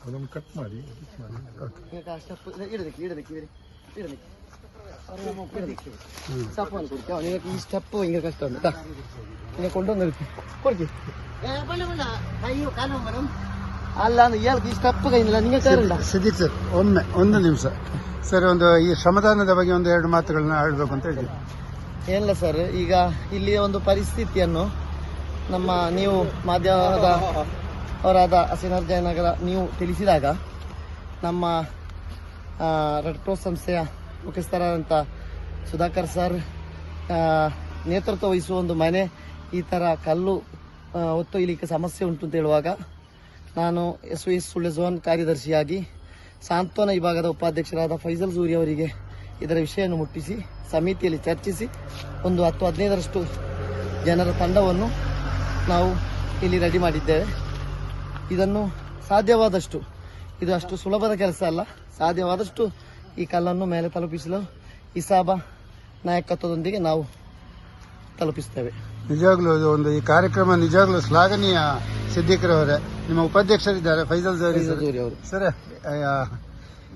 ಅದನ್ನು ಕಟ್ ಮಾಡಿ ಈ ಸ್ಟೆಪ್ ಹಿಂಗೆ ಕಷ್ಟ ಉಂಟಾ ಹಿಂಗೆ ಕೊಂಡೊಂದು ಕೊಡ್ತಿ ಅಲ್ಲ ಈ ಸ್ಟೆಪ್ ಕೈಯಿಲ್ಲ ನಿಂಗೆ ಕೈರಲ್ಲ. ಸಿದ್ದಿಕ್ ಸರ್, ಒಮ್ಮೆ ಒಂದು ನಿಮಿಷ ಸರ್, ಒಂದು ಈ ಶ್ರಮದಾನದ ಬಗ್ಗೆ ಒಂದು 2 ಮಾತುಗಳನ್ನ ಆಡಬೇಕು ಅಂತ ಹೇಳಿ. ಏನಿಲ್ಲ ಸರ್, ಈಗ ಇಲ್ಲಿಯ ಒಂದು ಪರಿಸ್ಥಿತಿಯನ್ನು ನಮ್ಮ ನೀವು ಮಾಧ್ಯಮದ ಅವರಾದ ಹಸೀನಾರ್ ಜಯನಗರ ನೀವು ತಿಳಿಸಿದಾಗ ನಮ್ಮ ರೆಡ್ ಕ್ರಾಸ್ ಸಂಸ್ಥೆಯ ಮುಖ್ಯಸ್ಥರಾದಂಥ ಸುಧಾಕರ್ ಸರ್ ನೇತೃತ್ವ ವಹಿಸುವ ಒಂದು ಮನೆ ಈ ಥರ ಕಲ್ಲು ಹೊತ್ತೊಯ್ಯಲಿಕ್ಕೆ ಸಮಸ್ಯೆ ಉಂಟು ಅಂತ ಹೇಳುವಾಗ ನಾನು SOS ಸುಳ್ಯ ಝೋನ್ ಕಾರ್ಯದರ್ಶಿಯಾಗಿ ಸಾಂತ್ವನ ವಿಭಾಗದ ಉಪಾಧ್ಯಕ್ಷರಾದ ಫೈಜಲ್ ಜೂರಿ ಅವರಿಗೆ ಇದರ ವಿಷಯವನ್ನು ಮುಟ್ಟಿಸಿ ಸಮಿತಿಯಲ್ಲಿ ಚರ್ಚಿಸಿ ಒಂದು 10-15ರಷ್ಟು ಜನರ ತಂಡವನ್ನು ನಾವು ಇಲ್ಲಿ ರೆಡಿ ಮಾಡಿದ್ದೇವೆ. ಇದನ್ನು ಸಾಧ್ಯವಾದಷ್ಟು, ಇದು ಅಷ್ಟು ಸುಲಭದ ಕೆಲಸ ಅಲ್ಲ, ಸಾಧ್ಯವಾದಷ್ಟು ಈ ಕಲ್ಲನ್ನು ಮೇಲೆ ತಲುಪಿಸಲು ಇಸಾಬ ನಾಯಕತ್ವದೊಂದಿಗೆ ನಾವು ತಲುಪಿಸ್ತೇವೆ. ನಿಜವಾಗ್ಲೂ ಒಂದು ಈ ಕಾರ್ಯಕ್ರಮ ನಿಜವಾಗ್ಲೂ ಶ್ಲಾಘನೀಯ. ಸಿದ್ದಿಕ್ರವರೇ, ನಿಮ್ಮ ಉಪಾಧ್ಯಕ್ಷರಿದ್ದಾರೆ ಫೈಜಲ್ ಜೂರಿ ಅವರು. ಸರ್,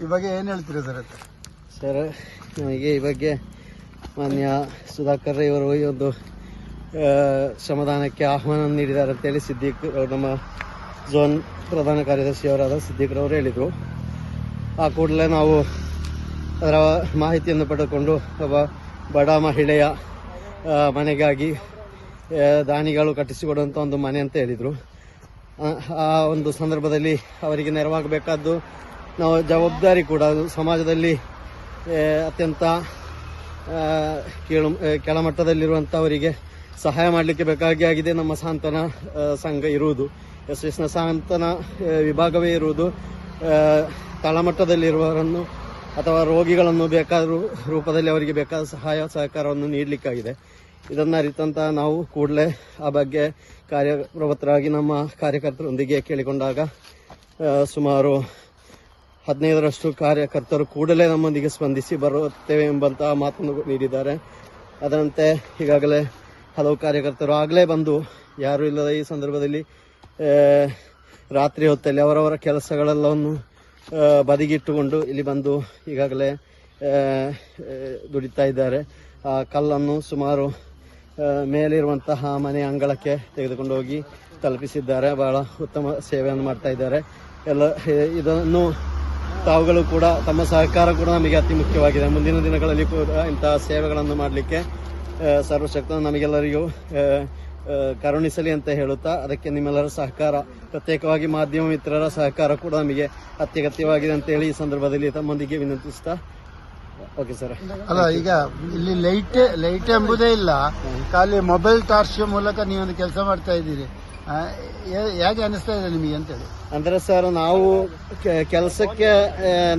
ಈ ಬಗ್ಗೆ ಏನು ಹೇಳ್ತೀರಾ ಸರ್? ಸರ್, ನನಗೆ ಈ ಬಗ್ಗೆ ಮಾನ್ಯ ಸುಧಾಕರ್ ಇವರು ಈ ಒಂದು ಶ್ರಮದಾನಕ್ಕೆ ಆಹ್ವಾನ ನೀಡಿದ್ದಾರೆ ಅಂತೇಳಿ ಸಿದ್ದಿಕ್ ನಮ್ಮ ಝೋನ್ ಪ್ರಧಾನ ಕಾರ್ಯದರ್ಶಿಯವರಾದ ಸಿದ್ದಿಕ್ರವರು ಹೇಳಿದರು. ಆ ಕೂಡಲೇ ನಾವು ಅದರ ಮಾಹಿತಿಯನ್ನು ಪಡೆದುಕೊಂಡು ಒಬ್ಬ ಬಡ ಮಹಿಳೆಯ ಮನೆಗಾಗಿ ದಾನಿಗಳು ಕಟ್ಟಿಸಿಕೊಡುವಂಥ ಒಂದು ಮನೆ ಅಂತ ಹೇಳಿದರು. ಆ ಒಂದು ಸಂದರ್ಭದಲ್ಲಿ ಅವರಿಗೆ ನೆರವಾಗಬೇಕಾದ್ದು ನಾವು ಜವಾಬ್ದಾರಿ ಕೂಡ. ಸಮಾಜದಲ್ಲಿ ಅತ್ಯಂತ ಕೆಳಮಟ್ಟದಲ್ಲಿರುವಂಥವರಿಗೆ ಸಹಾಯ ಮಾಡಲಿಕ್ಕೆ ಬೇಕಾಗಿ ಆಗಿದೆ ನಮ್ಮ ಸಾಂತ್ವನ ಸಂಘ ಇರುವುದು, SOSನ ಸಾಂತ್ವನ ವಿಭಾಗವೇ ಇರುವುದು. ತಳಮಟ್ಟದಲ್ಲಿರುವವರನ್ನು ಅಥವಾ ರೋಗಿಗಳನ್ನು ಬೇಕಾದ ರೂಪದಲ್ಲಿ ಅವರಿಗೆ ಬೇಕಾದ ಸಹಾಯ ಸಹಕಾರವನ್ನು ನೀಡಲಿಕ್ಕಾಗಿದೆ. ಇದನ್ನು ಅರಿತಂತ ನಾವು ಕೂಡಲೇ ಆ ಬಗ್ಗೆ ಕಾರ್ಯಪ್ರವೃತ್ತರಾಗಿ ನಮ್ಮ ಕಾರ್ಯಕರ್ತರೊಂದಿಗೆ ಕೇಳಿಕೊಂಡಾಗ ಸುಮಾರು 15ರಷ್ಟು ಕಾರ್ಯಕರ್ತರು ಕೂಡಲೇ ನಮ್ಮೊಂದಿಗೆ ಸ್ಪಂದಿಸಿ ಬರುತ್ತೇವೆ ಎಂಬಂತಹ ಮಾತನ್ನು ನೀಡಿದ್ದಾರೆ. ಅದರಂತೆ ಈಗಾಗಲೇ ಹಲವು ಕಾರ್ಯಕರ್ತರು ಆಗಲೇ ಬಂದು, ಯಾರೂ ಇಲ್ಲದ ಈ ಸಂದರ್ಭದಲ್ಲಿ ರಾತ್ರಿ ಹೊತ್ತಲ್ಲಿ ಅವರವರ ಕೆಲಸಗಳೆಲ್ಲವನ್ನು ಬದಿಗಿಟ್ಟುಕೊಂಡು ಇಲ್ಲಿ ಬಂದು ಈಗಾಗಲೇ ದುಡಿತಾ ಇದ್ದಾರೆ. ಆ ಕಲ್ಲನ್ನು ಸುಮಾರು ಮೇಲಿರುವಂತಹ ಮನೆ ಅಂಗಳಕ್ಕೆ ತೆಗೆದುಕೊಂಡು ಹೋಗಿ ತಲುಪಿಸಿದ್ದಾರೆ. ಬಹಳ ಉತ್ತಮ ಸೇವೆಯನ್ನು ಮಾಡ್ತಾ ಇದ್ದಾರೆ. ಇದನ್ನು ತಾವುಗಳು ಕೂಡ ತಮ್ಮ ಸಹಕಾರ ಕೂಡ ನಮಗೆ ಅತಿ ಮುಖ್ಯವಾಗಿದೆ. ಮುಂದಿನ ದಿನಗಳಲ್ಲಿ ಕೂಡ ಇಂತಹ ಸೇವೆಗಳನ್ನು ಮಾಡಲಿಕ್ಕೆ ಸರ್ವಶಕ್ತ ನಮಗೆಲ್ಲರಿಗೂ ಕರುಣಿಸಲಿ ಅಂತ ಹೇಳುತ್ತಾ, ಅದಕ್ಕೆ ನಿಮ್ಮೆಲ್ಲರ ಸಹಕಾರ, ಪ್ರತ್ಯೇಕವಾಗಿ ಮಾಧ್ಯಮ ಮಿತ್ರರ ಸಹಕಾರ ಕೂಡ ನಮಗೆ ಅತ್ಯಗತ್ಯವಾಗಿದೆ ಅಂತ ಹೇಳಿ ಈ ಸಂದರ್ಭದಲ್ಲಿ ತಮ್ಮೊಂದಿಗೆ ವಿನಂತಿಸ್ತಾ. Okay sir. ಅಲ್ಲ, ಈಗ ಇಲ್ಲಿ ಲೈಟ್ ಎಂಬುದೇ ಇಲ್ಲ, ಖಾಲಿ ಮೊಬೈಲ್ ಟಾರ್ಚ್ ಮೂಲಕ ನೀವೊಂದು ಕೆಲಸ ಮಾಡ್ತಾ ಇದ್ದೀರಿ. ಹೇಗೆ ಅನಿಸ್ತಾ ಇದೆ ನಿಮಗೆ ಅಂತೇಳಿ? ಅಂದರೆ ಸರ್, ನಾವು ಕೆಲಸಕ್ಕೆ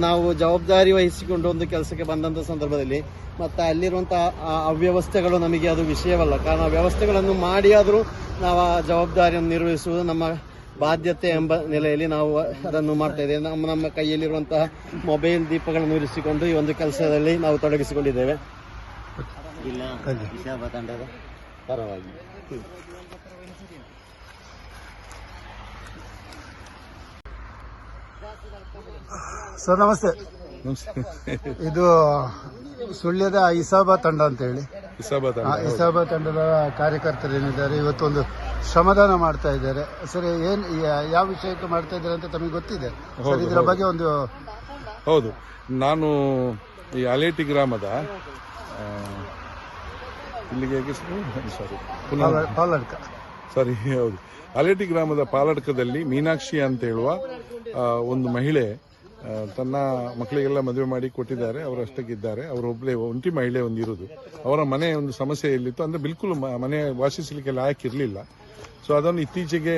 ನಾವು ಜವಾಬ್ದಾರಿ ವಹಿಸಿಕೊಂಡು ಒಂದು ಕೆಲಸಕ್ಕೆ ಬಂದಂಥ ಸಂದರ್ಭದಲ್ಲಿ ಮತ್ತು ಅಲ್ಲಿರುವಂತಹ ಅವ್ಯವಸ್ಥೆಗಳು ನಮಗೆ ಅದು ವಿಷಯವಲ್ಲ. ಕಾರಣ ವ್ಯವಸ್ಥೆಗಳನ್ನು ಮಾಡಿ ಆದರೂ ನಾವು ಆ ಜವಾಬ್ದಾರಿಯನ್ನು ನಿರ್ವಹಿಸುವುದು ನಮ್ಮ ಬಾಧ್ಯತೆ ಎಂಬ ನೆಲೆಯಲ್ಲಿ ನಾವು ಅದನ್ನು ಮಾಡ್ತಾ ಇದ್ದೇವೆ. ನಮ್ಮ ಕೈಯಲ್ಲಿರುವಂತಹ ಮೊಬೈಲ್ ದೀಪಗಳನ್ನು ಇರಿಸಿಕೊಂಡು ಈ ಒಂದು ಕೆಲಸದಲ್ಲಿ ನಾವು ತೊಡಗಿಸಿಕೊಂಡಿದ್ದೇವೆ. ಇಲ್ಲ ಇಸಾಬ ತಂಡದ ಪರವಾಗಿ. ಸರ್ ನಮಸ್ತೆ. ಇದು ಸುಳ್ಯದ ಇಸಾಬ ತಂಡ ಅಂತ ಹೇಳಿ, ಇಸಾಬ ತಂಡದ ಕಾರ್ಯಕರ್ತರು ಏನಿದ್ದಾರೆ ಇವತ್ತೊಂದು ಶ್ರಮದಾನ ಮಾಡ್ತಾ ಇದ್ದಾರೆ. ಸರ್, ಏನ್ ಯಾವ ವಿಷಯಕ್ಕೆ ಮಾಡ್ತಾ ಇದ್ದಾರೆ ಅಂತ ತಮಗೆ ಗೊತ್ತಿದೆ ಸರ್? ಇದರ ಬಗ್ಗೆ ಒಂದು. ಹೌದು, ನಾನು ಈ ಅಲೇಟಿ ಗ್ರಾಮದ ಇಲ್ಲಿಗೆ ಹೌದು, ಅಲೇಟಿ ಗ್ರಾಮದ ಪಾಲಡ್ಕದಲ್ಲಿ ಮೀನಾಕ್ಷಿ ಅಂತ ಹೇಳುವ ಒಂದು ಮಹಿಳೆ ತನ್ನ ಮಕ್ಕಳಿಗೆಲ್ಲ ಮದುವೆ ಮಾಡಿ ಕೊಟ್ಟಿದ್ದಾರೆ. ಅವರು ಅಷ್ಟಕ್ಕಿದ್ದಾರೆ. ಅವರೊಬ್ಬಳೇ ಒಂಟಿ ಮಹಿಳೆ ಒಂದಿರುವುದು. ಅವರ ಮನೆ ಒಂದು ಸಮಸ್ಯೆ ಇಲ್ಲಿತ್ತು, ಅಂದರೆ ಬಿಲ್ಕುಲ್ ಮನೆ ವಾಸಿಸಲಿಕ್ಕೆ ಲಾಯಕ್ಕಿರಲಿಲ್ಲ. ಸೊ ಅದನ್ನು ಇತ್ತೀಚೆಗೆ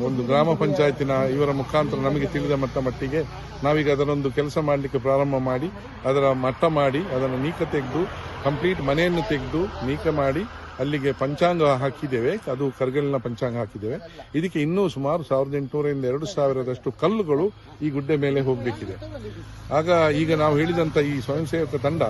ಒಂದು ಗ್ರಾಮ ಪಂಚಾಯತಿನ ಇವರ ಮುಖಾಂತರ ನಮಗೆ ತಿಳಿದ ಮಟ್ಟಿಗೆ ನಾವೀಗ ಅದರೊಂದು ಕೆಲಸ ಮಾಡಲಿಕ್ಕೆ ಪ್ರಾರಂಭ ಮಾಡಿ ಅದರ ಮಟ್ಟ ಮಾಡಿ ಅದನ್ನು ನೀಕ ತೆಗೆದು ಕಂಪ್ಲೀಟ್ ಮನೆಯನ್ನು ತೆಗೆದು ನೀಕ ಮಾಡಿ ಅಲ್ಲಿಗೆ ಪಂಚಾಂಗ ಹಾಕಿದ್ದೇವೆ. ಅದು ಕರ್ಗಲ್ನ ಪಂಚಾಂಗ ಹಾಕಿದ್ದೇವೆ. ಇದಕ್ಕೆ ಇನ್ನೂ ಸುಮಾರು 1800ರಿಂದ 2000 ಕಲ್ಲುಗಳು ಈ ಗುಡ್ಡೆ ಮೇಲೆ ಹೋಗಬೇಕಿದೆ. ಆಗ ಈಗ ನಾವು ಹೇಳಿದಂತ ಈ ಸ್ವಯಂ ಸೇವಕ ತಂಡ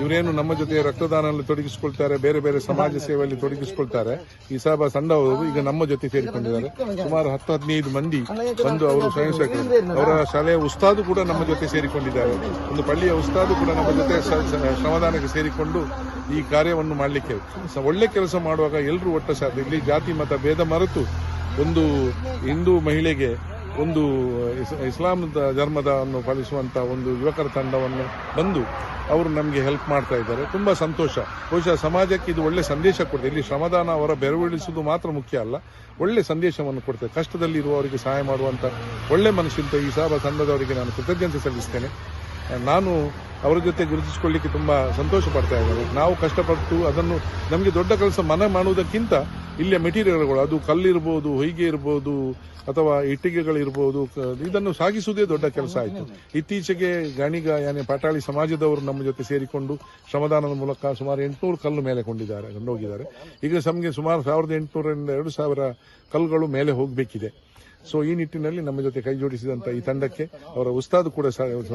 ಇವರೇನು ನಮ್ಮ ಜೊತೆ ರಕ್ತದಾನದಲ್ಲಿ ತೊಡಗಿಸಿಕೊಳ್ತಾರೆ, ಬೇರೆ ಬೇರೆ ಸಮಾಜ ಸೇವೆಯಲ್ಲಿ ತೊಡಗಿಸಿಕೊಳ್ತಾರೆ, ಇಸಾಬಾ ತಂಡವರು ಈಗ ನಮ್ಮ ಜೊತೆ ಸೇರಿಕೊಂಡಿದ್ದಾರೆ. ಸುಮಾರು 10-15 ಮಂದಿ ಬಂದು ಅವರು ಸ್ವಯಂ ಸೇವಕರು, ಅವರ ಶಾಲೆಯ ಉಸ್ತಾದು ಕೂಡ ನಮ್ಮ ಜೊತೆ ಸೇರಿಕೊಂಡಿದ್ದಾರೆ. ಒಂದು ಪಳ್ಳಿಯ ಉಸ್ತಾದು ಕೂಡ ನಮ್ಮ ಜೊತೆ ಶ್ರಮದಾನಕ್ಕೆ ಸೇರಿಕೊಂಡು ಈ ಕಾರ್ಯವನ್ನು ಮಾಡಲಿಕ್ಕೆ ಒಳ್ಳೆ ಕೆಲಸ ಮಾಡುವಾಗ ಎಲ್ಲರೂ ಒಟ್ಟ ಸಾಧ್ಯ. ಇಲ್ಲಿ ಜಾತಿ ಮತ ಭೇದ ಮರೆತು ಒಂದು ಹಿಂದೂ ಮಹಿಳೆಗೆ ಒಂದು ಇಸ್ಲಾಂ ಧರ್ಮದವನ್ನು ಪಾಲಿಸುವಂತ ಒಂದು ಯುವಕರ ತಂಡವನ್ನು ಬಂದು ಅವರು ನಮಗೆ ಹೆಲ್ಪ್ ಮಾಡ್ತಾ ಇದ್ದಾರೆ. ತುಂಬಾ ಸಂತೋಷ. ಬಹುಶಃ ಸಮಾಜಕ್ಕೆ ಇದು ಒಳ್ಳೆ ಸಂದೇಶ ಕೊಡ್ತದೆ. ಇಲ್ಲಿ ಶ್ರಮದಾನ ಅವರ ಬೆರವಿಳಿಸುವುದು ಮಾತ್ರ ಮುಖ್ಯ ಅಲ್ಲ, ಒಳ್ಳೆ ಸಂದೇಶವನ್ನು ಕೊಡ್ತದೆ. ಕಷ್ಟದಲ್ಲಿ ಇರುವವರಿಗೆ ಸಹಾಯ ಮಾಡುವಂತ ಒಳ್ಳೆ ಮನಸ್ಸಿಂತ ಈ ಇಸಾಬಾ ತಂಡದವರಿಗೆ ನಾನು ಕೃತಜ್ಞತೆ ಸಲ್ಲಿಸ್ತೇನೆ. ನಾನು ಅವರ ಜೊತೆ ಗುರುತಿಸಿಕೊಳ್ಳಿಕ್ಕೆ ತುಂಬಾ ಸಂತೋಷ ಪಡ್ತಾ ಇದ್ದೇನೆ. ನಾವು ಕಷ್ಟಪಟ್ಟು ಅದನ್ನು ನಮಗೆ ದೊಡ್ಡ ಕೆಲಸ ಮನೆ ಮಾಡುವುದಕ್ಕಿಂತ ಇಲ್ಲಿಯ ಮೆಟೀರಿಯಲ್ಗಳು, ಅದು ಕಲ್ಲಿರ್ಬೋದು, ಹೊಯ್ಗೆ ಇರ್ಬೋದು, ಅಥವಾ ಇಟ್ಟಿಗೆಗಳಿರ್ಬೋದು, ಇದನ್ನು ಸಾಗಿಸುವುದೇ ದೊಡ್ಡ ಕೆಲಸ ಆಯಿತು. ಇತ್ತೀಚೆಗೆ ಗಾಣಿಗ ಯಾನೆ ಪಾಟಾಳಿ ಸಮಾಜದವರು ನಮ್ಮ ಜೊತೆ ಸೇರಿಕೊಂಡು ಶ್ರಮದಾನದ ಮೂಲಕ ಸುಮಾರು 800 ಕಲ್ಲು ಮೇಲೆ ಕೊಂಡೋಗಿದ್ದಾರೆ. ಈಗ ನಮಗೆ ಸುಮಾರು 1800ರಿಂದ 2000 ಕಲ್ಲುಗಳು ಮೇಲೆ ಹೋಗಬೇಕಿದೆ. ಸೊ ಈ ನಿಟ್ಟಿನಲ್ಲಿ ನಮ್ಮ ಜೊತೆ ಕೈ ಜೋಡಿಸಿದಂತ ಈ ತಂಡಕ್ಕೆ ಅವರ ಉಸ್ತಾದ್ ಕೂಡ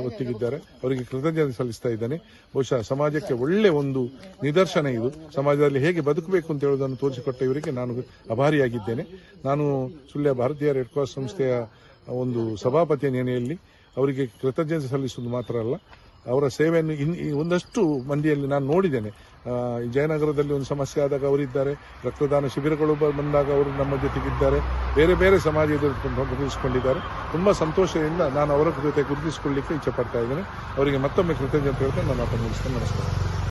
ಒತ್ತಿಗಿದ್ದಾರೆ. ಅವರಿಗೆ ಕೃತಜ್ಞತೆ ಸಲ್ಲಿಸ್ತಾ ಇದ್ದೇನೆ. ಬಹುಶಃ ಸಮಾಜಕ್ಕೆ ಒಳ್ಳೆ ಒಂದು ನಿದರ್ಶನ ಇದು. ಸಮಾಜದಲ್ಲಿ ಹೇಗೆ ಬದುಕಬೇಕು ಅಂತ ಹೇಳುವುದನ್ನು ತೋರಿಸಿಕೊಟ್ಟ ಇವರಿಗೆ ನಾನು ಅಭಾರಿಯಾಗಿದ್ದೇನೆ. ನಾನು ಸುಳ್ಯ ಭಾರತೀಯ ರೆಡ್ ಕ್ರಾಸ್ ಸಂಸ್ಥೆಯ ಒಂದು ಸಭಾಪತಿಯ ನೆನೆಯಲ್ಲಿ ಅವರಿಗೆ ಕೃತಜ್ಞತೆ ಸಲ್ಲಿಸುವುದು ಮಾತ್ರ ಅಲ್ಲ, ಅವರ ಸೇವೆಯನ್ನು ಒಂದಷ್ಟು ಮಂದಿಯಲ್ಲಿ ನಾನು ನೋಡಿದ್ದೇನೆ. ಜಯನಗರದಲ್ಲಿ ಒಂದು ಸಮಸ್ಯೆ ಆದಾಗ ಅವರಿದ್ದಾರೆ, ರಕ್ತದಾನ ಶಿಬಿರಗಳು ಬಂದಾಗ ಅವರು ನಮ್ಮ ಜೊತೆಗಿದ್ದಾರೆ, ಬೇರೆ ಬೇರೆ ಸಮಾಜದಲ್ಲಿ ಗುರುತಿಸಿಕೊಂಡಿದ್ದಾರೆ. ತುಂಬಾ ಸಂತೋಷದಿಂದ ನಾನು ಅವರ ಜೊತೆ ಗುರುತಿಸಿಕೊಳ್ಳಲಿಕ್ಕೆ ಇಚ್ಛೆ ಪಡ್ತಾ ಇದ್ದೇನೆ. ಅವರಿಗೆ ಮತ್ತೊಮ್ಮೆ ಕೃತಜ್ಞತೆ ಹೇಳ್ತಾ ನಾನು ಮಾತನ್ನು ಮುಗಿಸ್ತೇನೆ. ನಮಸ್ಕಾರ.